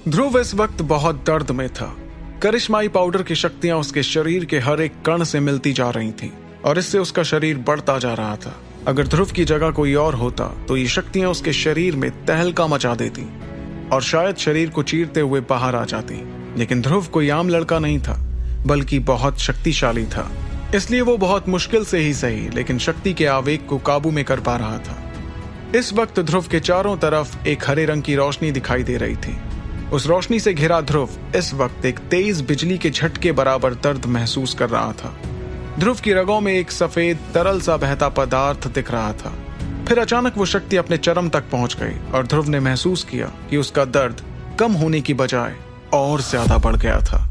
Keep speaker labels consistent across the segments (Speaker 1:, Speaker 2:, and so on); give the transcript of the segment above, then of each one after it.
Speaker 1: ध्रुव इस वक्त बहुत दर्द में था। करिश्माई पाउडर की शक्तियां उसके शरीर के हर एक कण से मिलती जा रही थीं और इससे उसका शरीर बढ़ता जा रहा था। अगर ध्रुव की जगह कोई और होता तो ये शक्तियां उसके शरीर में तहलका मचा देती और शायद शरीर को चीरते हुए बाहर आ जाती। लेकिन ध्रुव कोई आम लड़का नहीं था, बल्कि बहुत शक्तिशाली था। इसलिए वो बहुत मुश्किल से ही सही, लेकिन शक्ति के आवेग को काबू में कर पा रहा था। इस वक्त ध्रुव के चारों तरफ एक हरे रंग की रोशनी दिखाई दे रही थी। उस रोशनी से घिरा ध्रुव इस वक्त एक तेज बिजली के झटके बराबर दर्द महसूस कर रहा था। ध्रुव की रगों में एक सफेद तरल सा बहता पदार्थ दिख रहा था। फिर अचानक वो शक्ति अपने चरम तक पहुंच गई और ध्रुव ने महसूस किया कि उसका दर्द कम होने की बजाय और ज्यादा बढ़ गया था।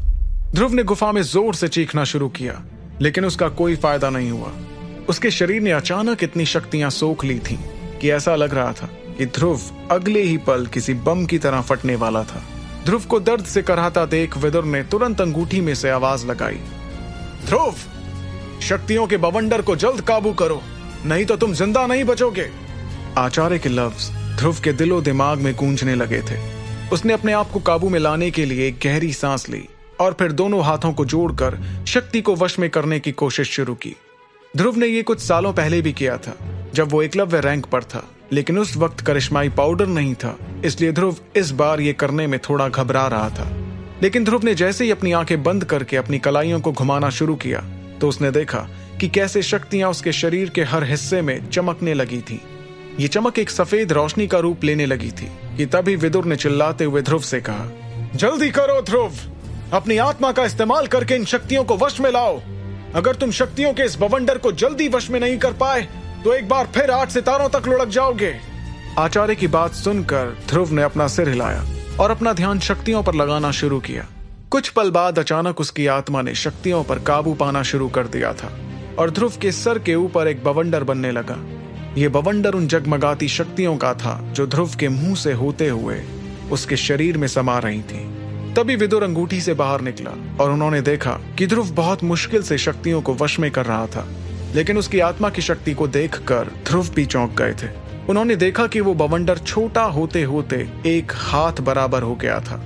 Speaker 1: ध्रुव ने गुफा में जोर से चीखना शुरू किया, लेकिन उसका कोई फायदा नहीं हुआ। उसके शरीर ने अचानक इतनी शक्तियां सोख ली थीं कि ऐसा लग रहा था कि ध्रुव अगले ही पल किसी बम की तरह फटने वाला था। ध्रुव को दर्द से कराहता देख विदुर ने तुरंत अंगूठी में से आवाज लगाई, ध्रुव, शक्तियों के बवंडर को जल्द काबू करो, नहीं तो तुम जिंदा नहीं बचोगे। आचार्य के लफ्ज ध्रुव के दिलो दिमाग में गूंजने लगे थे। उसने अपने आप को काबू में लाने के लिए एक गहरी सांस ली और फिर दोनों हाथों को जोड़कर शक्ति को वश में करने की कोशिश शुरू की। ध्रुव ने यह कुछ सालों पहले भी किया था, जब वो एकलव्य रैंक पर था, लेकिन उस वक्त करिश्माई पाउडर नहीं था, इसलिए ध्रुव इस बार ये करने में थोड़ा घबरा रहा था। लेकिन ध्रुव ने जैसे ही अपनी आंखें बंद करके अपनी कलाइयों को घुमाना शुरू किया तो उसने देखा कि कैसे शक्तियां उसके शरीर के हर हिस्से में चमकने लगी थी। ये चमक एक सफेद रोशनी का रूप लेने लगी थी कि तभी विदुर ने चिल्लाते हुए ध्रुव से कहा, जल्दी करो ध्रुव, अपनी आत्मा का इस्तेमाल करके इन शक्तियों को वश में लाओ। अगर तुम शक्तियों के इस बवंडर को जल्दी वश में नहीं कर पाए तो एक बार फिर 8 सितारों तक लुढ़क जाओगे। आचार्य की बात सुनकर ध्रुव ने अपना सिर हिलाया और अपना ध्यान शक्तियों पर लगाना शुरू किया। कुछ पल बाद अचानक उसकी आत्मा ने शक्तियों पर काबू पाना शुरू कर दिया था और ध्रुव के सर के ऊपर एक बवंडर बनने लगा। यह बवंडर उन जगमगाती शक्तियों का था जो ध्रुव के मुंह से होते हुए उसके शरीर में समा रही थी। तभी विदुर अंगूठी से बाहर निकला और उन्होंने देखा कि ध्रुव बहुत मुश्किल से शक्तियों को वश में कर रहा था, लेकिन उसकी आत्मा की शक्ति को देखकर ध्रुव भी चौंक गए थे। उन्होंने देखा कि वो बवंडर छोटा होते होते एक हाथ बराबर हो गया था।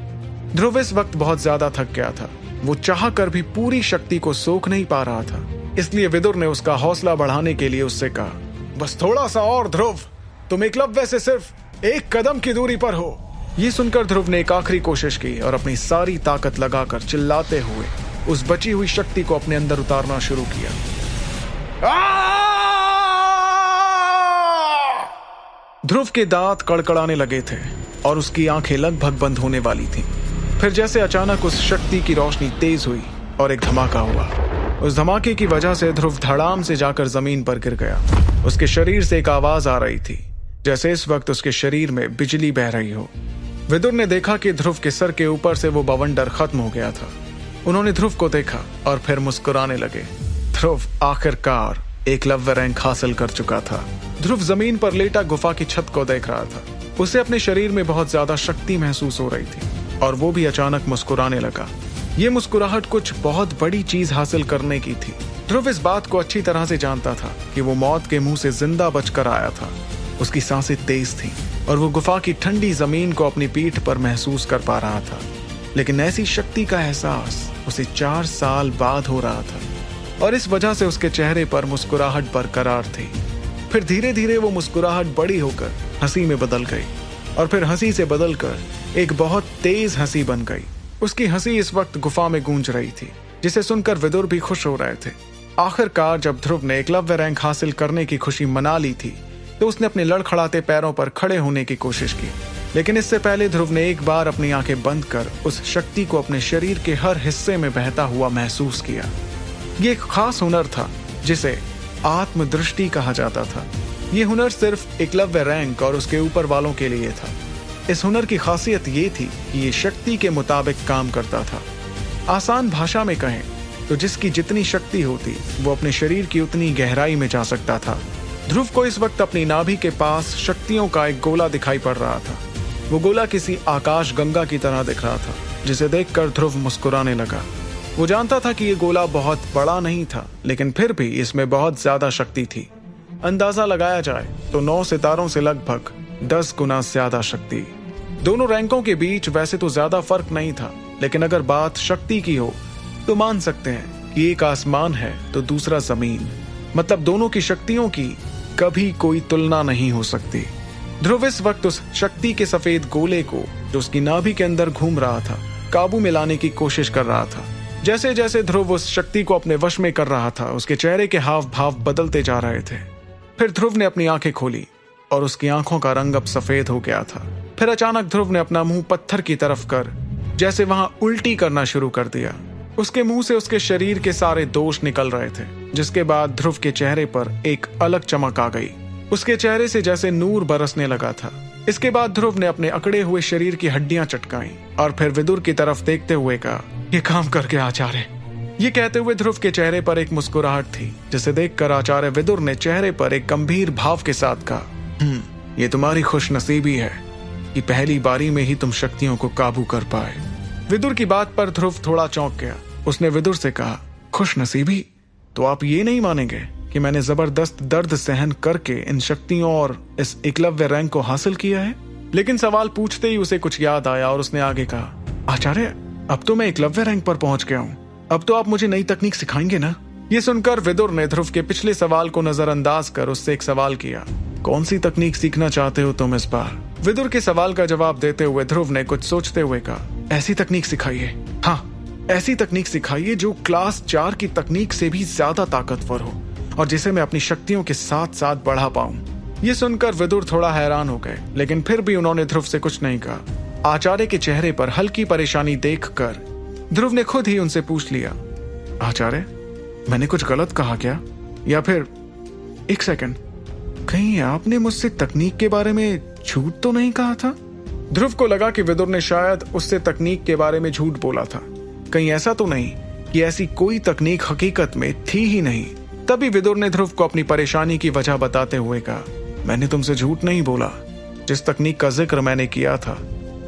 Speaker 1: ध्रुव इस वक्त बहुत ज्यादा थक गया था। वो चाह कर भी पूरी शक्ति को सोख नहीं पा रहा था। इसलिए विदुर ने उसका हौसला बढ़ाने के लिए उससे कहा, बस थोड़ा सा और ध्रुव, तुम एकलव्य से सिर्फ 1 कदम की दूरी पर हो। ये सुनकर ध्रुव ने एक आखिरी कोशिश की और अपनी सारी ताकत लगाकर चिल्लाते हुए उस बची हुई शक्ति को अपने अंदर उतारना शुरू किया। ध्रुव के दांत कड़कड़ाने लगे थे और उसकी आंखें लगभग बंद होने वाली थीं। फिर जैसे अचानक उस शक्ति की रोशनी तेज हुई और एक धमाका हुआ। उस धमाके की वजह से ध्रुव धड़ाम से जाकर जमीन पर गिर गया। उसके शरीर से एक आवाज आ रही थी, जैसे इस वक्त उसके शरीर में बिजली बह रही हो। विदुर ने देखा कि ध्रुव के सर के ऊपर से वो बवंडर खत्म हो गया था। उन्होंने ध्रुव को देखा और फिर मुस्कुराने लगे। ध्रुव आखिरकार एकलव्य रैंक हासिल कर चुका था। ध्रुव जमीन पर लेटा गुफा की छत को देख रहा था। उसे अपने शरीर में बहुत ज्यादा शक्ति महसूस हो रही थी और वो भी अचानक मुस्कुराने लगा। ये मुस्कुराहट कुछ बहुत बड़ी चीज हासिल करने की थी। ध्रुव इस बात को अच्छी तरह से जानता था कि वो मौत के मुंह से जिंदा बचकर आया था। उसकी सांसें तेज थीं और वो गुफा की ठंडी जमीन को अपनी पीठ पर महसूस कर पा रहा था। लेकिन ऐसी शक्ति का एहसास उसे 4 साल बाद हो रहा था और इस वजह से उसके चेहरे पर मुस्कुराहट बरकरार थी। फिर धीरे धीरे वो मुस्कुराहट बड़ी होकर हंसी में बदल गई और फिर हंसी से बदलकर एक बहुत तेज हंसी बन गई। उसकी हंसी इस वक्त गुफा में गूंज रही थी, जिसे सुनकर विदुर भी खुश हो रहे थे। आखिरकार जब ध्रुव ने एकलव्य रैंक हासिल करने की खुशी मना ली थी तो उसने अपने लड़खड़ाते पैरों पर खड़े होने की कोशिश की। लेकिन इससे पहले ध्रुव ने एक बार अपनी आंखें बंद कर उस शक्ति को अपने शरीर के हर हिस्से में बहता हुआ महसूस किया। ये एक खास हुनर था जिसे आत्मदृष्टि कहा जाता था। ये हुनर सिर्फ एकलव्य रैंक और उसके ऊपर वालों के लिए था। इस हुनर की खासियत ये थी कि ये शक्ति के मुताबिक काम करता था। आसान भाषा में कहें तो जिसकी जितनी शक्ति होती वो अपने शरीर की उतनी गहराई में जा सकता था। ध्रुव को इस वक्त अपनी नाभि के पास शक्तियों का एक गोला दिखाई पड़ रहा था। वो गोला किसी आकाश गंगा की तरह दिख रहा था, जिसे देखकर ध्रुव मुस्कुराने लगा। वो जानता था कि ये गोला बहुत बड़ा नहीं था, लेकिन फिर भी इसमें बहुत ज्यादा शक्ति थी। अंदाजा लगाया जाए तो 9 सितारों से लगभग 10 गुना ज्यादा शक्ति। दोनों रैंकों के बीच वैसे तो ज्यादा फर्क नहीं था, लेकिन अगर बात शक्ति की हो तो मान सकते हैं कि एक आसमान है तो दूसरा जमीन। मतलब दोनों की शक्तियों की कभी कोई तुलना नहीं हो सकती। ध्रुव इस वक्त उस शक्ति के सफेद गोले को जो उसकी नाभि के अंदर घूम रहा था काबू में लाने की कोशिश कर रहा था। जैसे जैसे ध्रुव उस शक्ति को अपने वश में कर रहा था, उसके चेहरे के हाव भाव बदलते जा रहे थे। फिर ध्रुव ने अपनी आंखें खोली और उसकी आंखों का रंग अब सफेद हो गया था। फिर अचानक ध्रुव ने अपना मुंह पत्थर की तरफ कर जैसे वहां उल्टी करना शुरू कर दिया। उसके मुंह से उसके शरीर के सारे दोष निकल रहे थे, जिसके बाद ध्रुव के चेहरे पर एक अलग चमक आ गई। उसके चेहरे से जैसे नूर बरसने लगा था। इसके बाद ध्रुव ने अपने अकड़े हुए शरीर की हड्डियां चटकाई और फिर विदुर की तरफ देखते हुए कहा, ये काम करके आचार्य। ये कहते हुए ध्रुव के चेहरे पर एक मुस्कुराहट थी, जिसे देखकर आचार्य विदुर ने चेहरे पर एक गंभीर भाव के साथ कहा, ये तुम्हारी खुशनसीबी है कि पहली बारी में ही तुम शक्तियों को काबू कर पाए। विदुर की बात पर ध्रुव थोड़ा चौंक गया। उसने विदुर से कहा, खुशनसीबी? तो आप ये नहीं मानेंगे कि मैंने जबरदस्त दर्द सहन करके इन शक्तियों और इस एकलव्य रैंक को हासिल किया है? लेकिन सवाल पूछते ही उसे कुछ याद आया और उसने आगे कहा, आचार्य, अब तो मैं एकलव्य रैंक पर पहुंच गया हूँ। अब तो आप मुझे नई तकनीक सिखाएंगे ना? ये सुनकर विदुर ने ध्रुव के पिछले सवाल को नजरअंदाज कर उससे एक सवाल किया, कौन सी तकनीक सीखना चाहते हो तुम इस बार? विदुर के सवाल का जवाब देते हुए ध्रुव ने कुछ सोचते हुए कहा, ऐसी तकनीक सिखाइए। हाँ, ऐसी तकनीक सिखाइए जो क्लास 4 की तकनीक से भी ज्यादा ताकतवर हो और जिसे मैं अपनी शक्तियों के साथ साथ बढ़ा पाऊं। ये सुनकर विदुर थोड़ा हैरान हो गए, लेकिन फिर भी उन्होंने ध्रुव से कुछ नहीं कहा। आचार्य के चेहरे पर हल्की परेशानी देखकर ध्रुव ने खुद ही उनसे पूछ लिया, आचार्य, मैंने कुछ गलत कहा क्या? या फिर एक सेकंड, कहीं आपने मुझसे तकनीक के बारे में झूठ तो नहीं कहा था? ध्रुव को लगा कि विदुर ने शायद उससे तकनीक के बारे में झूठ बोला था। कहीं ऐसा तो नहीं कि ऐसी कोई तकनीक हकीकत में थी ही नहीं। तभी विदुर ने ध्रुव को अपनी परेशानी की वजह बताते हुए कहा, मैंने तुमसे झूठ नहीं बोला। जिस तकनीक का जिक्र मैंने किया था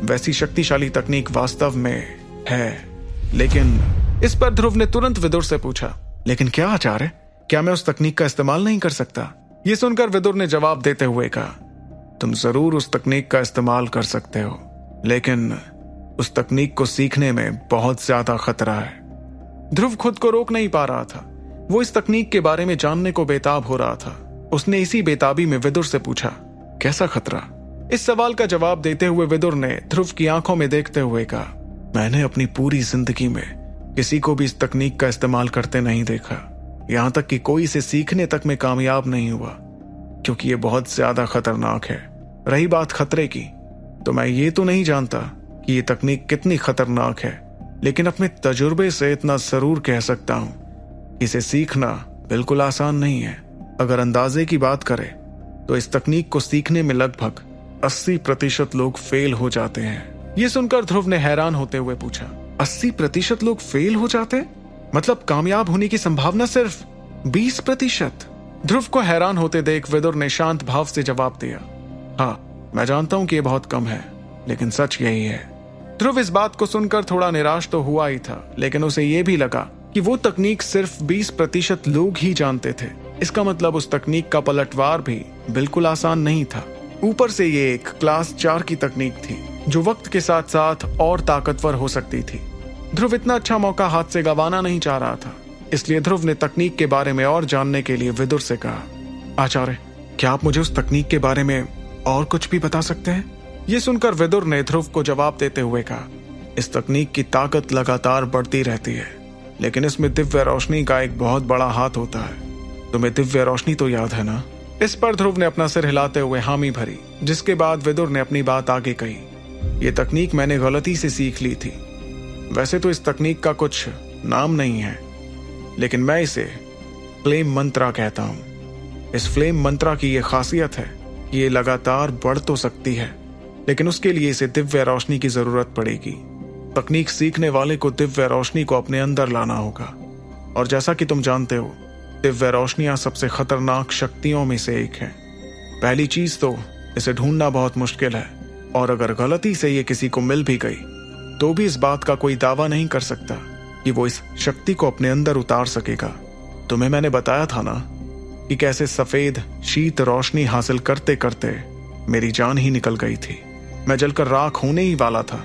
Speaker 1: वैसी शक्तिशाली तकनीक वास्तव में है। लेकिन इस पर ध्रुव ने तुरंत विदुर से पूछा, लेकिन क्या आचार्य, क्या मैं उस तकनीक का इस्तेमाल नहीं कर सकता? ये सुनकर विदुर ने जवाब देते हुए कहा, तुम जरूर उस तकनीक का इस्तेमाल कर सकते हो, लेकिन उस तकनीक को सीखने में बहुत ज्यादा खतरा है। ध्रुव खुद को रोक नहीं पा रहा था। वो इस तकनीक के बारे में जानने को बेताब हो रहा था। उसने इसी बेताबी में विदुर से पूछा, कैसा खतरा? इस सवाल का जवाब देते हुए विदुर ने ध्रुव की आंखों में देखते हुए कहा, मैंने अपनी पूरी जिंदगी में किसी को भी इस तकनीक का इस्तेमाल करते नहीं देखा। यहां तक कि कोई इसे सीखने तक में कामयाब नहीं हुआ, क्योंकि ये बहुत ज्यादा खतरनाक है। रही बात खतरे की, तो मैं ये तो नहीं जानता कि ये तकनीक कितनी खतरनाक है, लेकिन अपने तजुर्बे से इतना जरूर कह सकता हूं, इसे सीखना बिल्कुल आसान नहीं है। अगर अंदाजे की बात करें तो इस तकनीक को सीखने में लगभग 80% लोग फेल हो जाते हैं। ये सुनकर ध्रुव ने हैरान होते हुए पूछा, 80% लोग फेल हो जाते? मतलब कामयाब होने की संभावना सिर्फ 20%? ध्रुव को हैरान होते देख विदुर ने शांत भाव से जवाब दिया, हाँ, मैं जानता हूं कि यह बहुत कम है, लेकिन सच यही है। ध्रुव इस बात को सुनकर थोड़ा निराश तो हुआ ही था, लेकिन उसे यह भी लगा कि वो तकनीक सिर्फ 20% लोग ही जानते थे। इसका मतलब उस तकनीक का पलटवार भी बिल्कुल आसान नहीं था। ऊपर से ये एक क्लास 4 की तकनीक थी जो वक्त के साथ साथ और ताकतवर हो सकती थी। ध्रुव इतना अच्छा मौका हाथ से गंवाना नहीं चाह रहा था, इसलिए ध्रुव ने तकनीक के बारे में और जानने के लिए विदुर से कहा, आचार्य, क्या आप मुझे उस तकनीक के बारे में और कुछ भी बता सकते हैं? ये सुनकर विदुर ने ध्रुव को जवाब देते हुए कहा, इस तकनीक की ताकत लगातार बढ़ती रहती है, लेकिन इसमें दिव्य रोशनी का एक बहुत बड़ा हाथ होता है। तुम्हें दिव्य रोशनी तो याद है ना? इस पर ध्रुव ने अपना सिर हिलाते हुए हामी भरी, जिसके बाद विदुर ने अपनी बात आगे कही, ये तकनीक मैंने गलती से सीख ली थी। वैसे तो इस तकनीक का कुछ नाम नहीं है, लेकिन मैं इसे फ्लेम मंत्रा कहता हूं। इस फ्लेम मंत्रा की यह खासियत है कि ये लगातार बढ़ तो सकती है, लेकिन उसके लिए इसे दिव्य रोशनी की जरूरत पड़ेगी। तकनीक सीखने वाले को दिव्य रोशनी को अपने अंदर लाना होगा, और जैसा कि तुम जानते हो, दिव्य रोशनियां सबसे खतरनाक शक्तियों में से एक है। पहली चीज तो इसे ढूंढना बहुत मुश्किल है, और अगर गलती से ये किसी को मिल भी गई तो भी इस बात का कोई दावा नहीं कर सकता कि वो इस शक्ति को अपने अंदर उतार सकेगा। तुम्हें मैंने बताया था ना कि कैसे सफेद शीत रोशनी हासिल करते करते मेरी जान ही निकल गई थी। मैं जलकर राख होने ही वाला था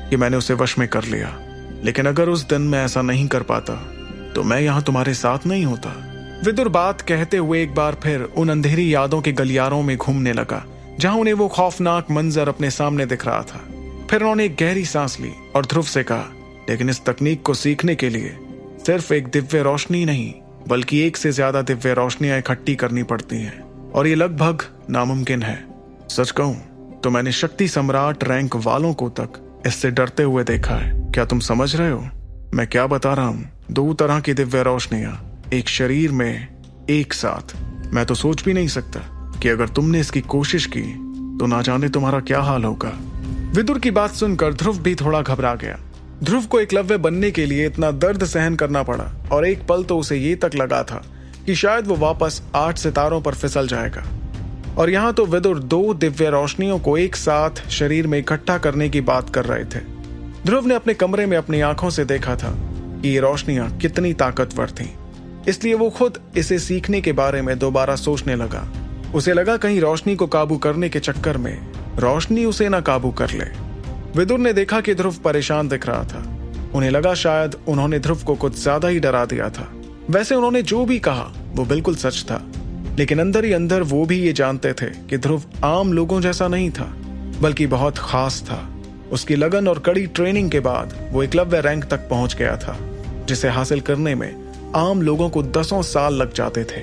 Speaker 1: कि मैंने उसे वश में कर लिया। लेकिन अगर उस दिन मैं ऐसा नहीं कर पाता तो मैं यहाँ तुम्हारे साथ नहीं होता। विदुर बात कहते हुए एक बार फिर उन अंधेरी यादों के गलियारों में घूमने लगा जहां उन्हें वो खौफनाक मंजर अपने सामने दिख रहा था। फिर उन्होंने एक गहरी सांस ली और ध्रुव से कहा, लेकिन इस तकनीक को सीखने के लिए सिर्फ एक दिव्य रोशनी नहीं बल्कि एक से ज्यादा दिव्य रोशनियां इकट्ठी करनी पड़ती हैं और ये लगभग नामुमकिन है। सच कहूं तो मैंने शक्ति सम्राट रैंक वालों को तक इससे डरते हुए देखा है। क्या तुम समझ रहे हो मैं क्या बता रहा हूं? 2 तरह की दिव्य रोशनियां एक शरीर में एक साथ। मैं तो सोच भी नहीं सकता कि अगर तुमने इसकी कोशिश की तो ना जाने तुम्हारा क्या हाल होगा। विदुर की बात सुनकर ध्रुव भी थोड़ा घबरा गया। ध्रुव को एकलव्य बनने के लिए इतना दर्द सहन करना पड़ा और एक पल तो उसे ये तक लगा था कि शायद वो वापस 8 सितारों पर फिसल जाएगा। और यहाँ तो विदुर 2 दिव्य रोशनियों को एक साथ शरीर में इकट्ठा करने की बात कर रहे थे। ध्रुव ने अपने कमरे में अपनी आंखों से देखा था कि ये रोशनियां कितनी ताकतवर थीं। इसलिए वो खुद इसे सीखने के बारे में दोबारा सोचने लगा। उसे लगा कहीं रोशनी को काबू करने के चक्कर में रोशनी उसे ना काबू कर ले। विदुर ने देखा कि ध्रुव परेशान दिख रहा था। उन्हें लगा शायद उन्होंने ध्रुव को कुछ ज्यादा ही डरा दिया था। वैसे उन्होंने जो भी कहा वो बिल्कुल सच था, लेकिन अंदर ही अंदर वो भी ये जानते थे कि ध्रुव आम लोगों जैसा नहीं था बल्कि बहुत खास था। उसकी लगन और कड़ी ट्रेनिंग के बाद वो एकलव्य रैंक तक पहुंच गया था, जिसे हासिल करने में आम लोगों को 10 साल लग जाते थे।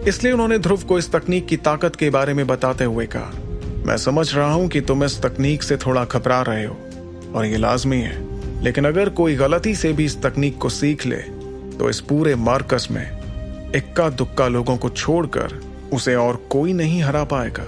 Speaker 1: इसलिए उन्होंने ध्रुव को इस तकनीक की ताकत के बारे में बताते हुए कहा, मैं समझ रहा हूं कि तुम इस तकनीक से थोड़ा घबरा रहे हो और ये लाजमी है, लेकिन अगर कोई गलती से भी इस तकनीक को सीख ले तो इस पूरे मार्कस में इक्का दुक्का लोगों को छोड़कर उसे और कोई नहीं हरा पाएगा।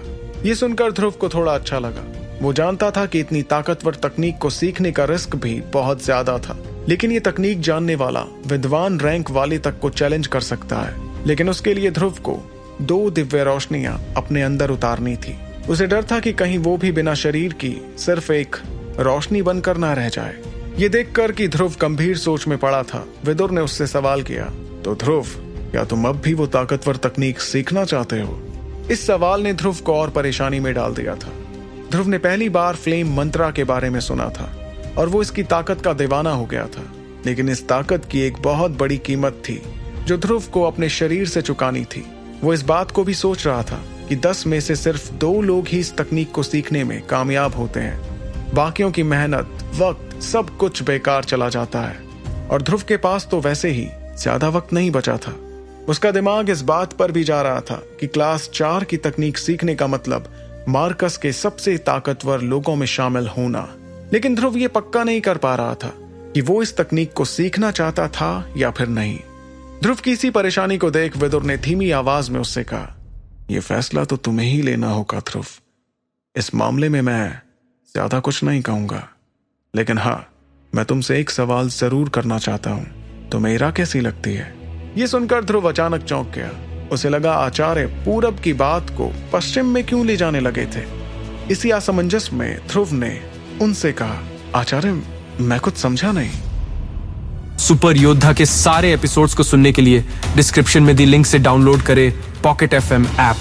Speaker 1: ये सुनकर ध्रुव को थोड़ा अच्छा लगा। वो जानता था कि इतनी ताकतवर तकनीक को सीखने का रिस्क भी बहुत ज्यादा था, लेकिन ये तकनीक जानने वाला विद्वान रैंक वाले तक को चैलेंज कर सकता है। लेकिन उसके लिए ध्रुव को 2 दिव्य रोशनियां अपने अंदर उतारनी थी। उसे डर था कि कहीं वो भी बिना शरीर की सिर्फ एक रोशनी बनकर ना रह जाए। ये देखकर कि ध्रुव गंभीर सोच में पड़ा था, विदुर ने उससे सवाल किया, तो ध्रुव, क्या तुम अब भी वो ताकतवर तकनीक सीखना चाहते हो? इस सवाल ने ध्रुव को और परेशानी में डाल दिया था। ध्रुव ने पहली बार फ्लेम मंत्रा के बारे में सुना था और वो इसकी ताकत का दीवाना हो गया था, लेकिन इस ताकत की एक बहुत बड़ी कीमत थी जो ध्रुव को अपने शरीर से चुकानी थी। वो इस बात को भी सोच रहा था कि 10 में से सिर्फ 2 लोग ही इस तकनीक को सीखने में कामयाब होते हैं। बाकियों की मेहनत, वक्त, सब कुछ बेकार चला जाता है और ध्रुव के पास तो वैसे ही ज्यादा वक्त नहीं बचा था। उसका दिमाग इस बात पर भी जा रहा था कि क्लास 4 की तकनीक सीखने का मतलब मार्कस के सबसे ताकतवर लोगों में शामिल होना। लेकिन ध्रुव ये पक्का नहीं कर पा रहा था कि वो इस तकनीक को सीखना चाहता था या फिर नहीं। ध्रुव की इसी परेशानी को देख विदुर ने धीमी आवाज में उससे कहा, यह फैसला तो तुम्हें ही लेना होगा ध्रुव। इस मामले में मैं ज्यादा कुछ नहीं कहूंगा, लेकिन हाँ, मैं तुमसे एक सवाल जरूर करना चाहता हूं। तुम्हें इरा कैसी लगती है? ये सुनकर ध्रुव अचानक चौंक गया। उसे लगा आचार्य पूरब की बात को पश्चिम में क्यों ले जाने लगे थे। इसी असमंजस में ध्रुव ने उनसे कहा, आचार्य, मैं कुछ समझा नहीं।
Speaker 2: सुपर योद्धा के सारे एपिसोड्स को सुनने के लिए डिस्क्रिप्शन में दी लिंक से डाउनलोड करें पॉकेट FM ऐप।